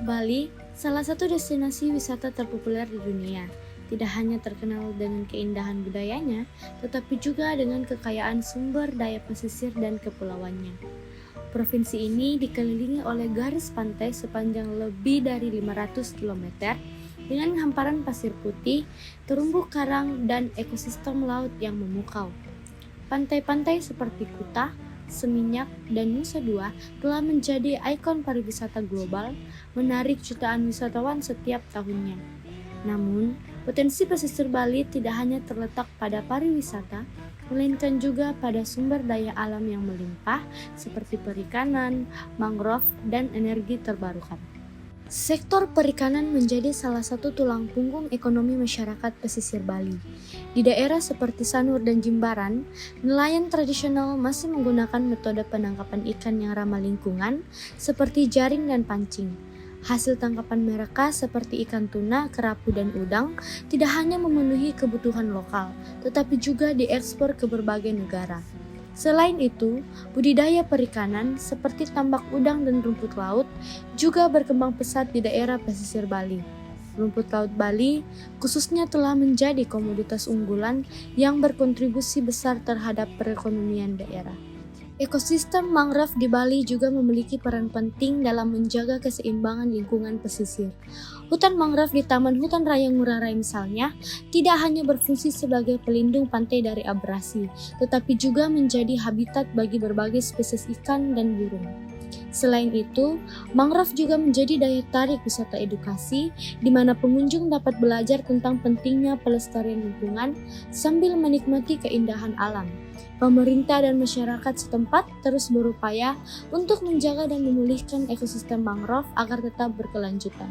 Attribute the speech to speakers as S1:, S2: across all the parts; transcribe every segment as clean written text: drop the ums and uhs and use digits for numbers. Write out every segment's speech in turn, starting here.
S1: Bali, salah satu destinasi wisata terpopuler di dunia, tidak hanya terkenal dengan keindahan budayanya, tetapi juga dengan kekayaan sumber daya pesisir dan kepulauannya. Provinsi ini dikelilingi oleh garis pantai sepanjang lebih dari 500 km dengan hamparan pasir putih, terumbu karang, dan ekosistem laut yang memukau. Pantai-pantai seperti Kuta, Seminyak, dan Nusa Dua telah menjadi ikon pariwisata global, menarik jutaan wisatawan setiap tahunnya. Namun, potensi pesisir Bali tidak hanya terletak pada pariwisata, melainkan juga pada sumber daya alam yang melimpah seperti perikanan, mangrove, dan energi terbarukan. Sektor perikanan menjadi salah satu tulang punggung ekonomi masyarakat pesisir Bali. Di daerah seperti Sanur dan Jimbaran, nelayan tradisional masih menggunakan metode penangkapan ikan yang ramah lingkungan seperti jaring dan pancing. Hasil tangkapan mereka seperti ikan tuna, kerapu, dan udang tidak hanya memenuhi kebutuhan lokal, tetapi juga diekspor ke berbagai negara. Selain itu, budidaya perikanan seperti tambak udang dan rumput laut juga berkembang pesat di daerah pesisir Bali. Rumput laut Bali khususnya telah menjadi komoditas unggulan yang berkontribusi besar terhadap perekonomian daerah. Ekosistem mangrove di Bali juga memiliki peran penting dalam menjaga keseimbangan lingkungan pesisir. Hutan mangrove di Taman Hutan Raya Ngurah Rai misalnya, tidak hanya berfungsi sebagai pelindung pantai dari abrasi, tetapi juga menjadi habitat bagi berbagai spesies ikan dan burung. Selain itu, mangrove juga menjadi daya tarik wisata edukasi, di mana pengunjung dapat belajar tentang pentingnya pelestarian lingkungan sambil menikmati keindahan alam. Pemerintah dan masyarakat setempat terus berupaya untuk menjaga dan memulihkan ekosistem mangrove agar tetap berkelanjutan.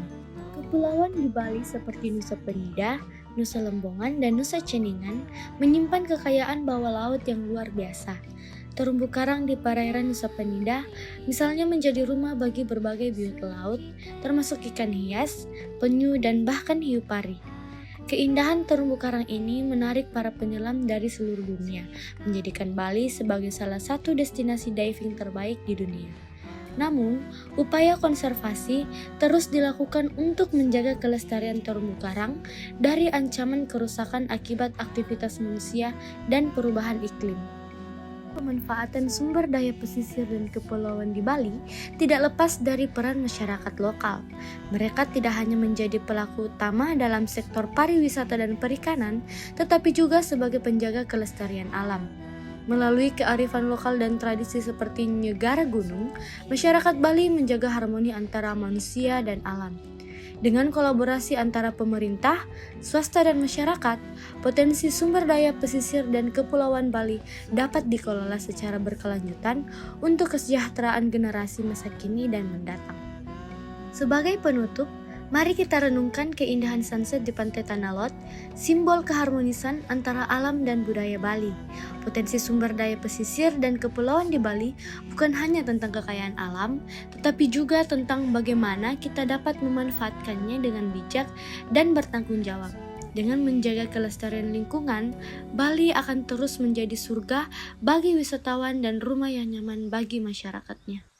S1: Kepulauan di Bali seperti Nusa Penida, Nusa Lembongan, dan Nusa Ceningan menyimpan kekayaan bawah laut yang luar biasa. Terumbu karang di perairan Nusa Penida misalnya menjadi rumah bagi berbagai biota laut, termasuk ikan hias, penyu, dan bahkan hiu pari. Keindahan terumbu karang ini menarik para penyelam dari seluruh dunia, menjadikan Bali sebagai salah satu destinasi diving terbaik di dunia. Namun, upaya konservasi terus dilakukan untuk menjaga kelestarian terumbu karang dari ancaman kerusakan akibat aktivitas manusia dan perubahan iklim. Pemanfaatan sumber daya pesisir dan kepulauan di Bali tidak lepas dari peran masyarakat lokal. Mereka tidak hanya menjadi pelaku utama dalam sektor pariwisata dan perikanan, tetapi juga sebagai penjaga kelestarian alam. Melalui kearifan lokal dan tradisi seperti Nyegara Gunung, masyarakat Bali menjaga harmoni antara manusia dan alam. Dengan kolaborasi antara pemerintah, swasta, dan masyarakat, potensi sumber daya pesisir dan kepulauan Bali dapat dikelola secara berkelanjutan untuk kesejahteraan generasi masa kini dan mendatang. Sebagai penutup, mari kita renungkan keindahan sunset di Pantai Tanah Lot, simbol keharmonisan antara alam dan budaya Bali. Potensi sumber daya pesisir dan kepulauan di Bali bukan hanya tentang kekayaan alam, tetapi juga tentang bagaimana kita dapat memanfaatkannya dengan bijak dan bertanggung jawab. Dengan menjaga kelestarian lingkungan, Bali akan terus menjadi surga bagi wisatawan dan rumah yang nyaman bagi masyarakatnya.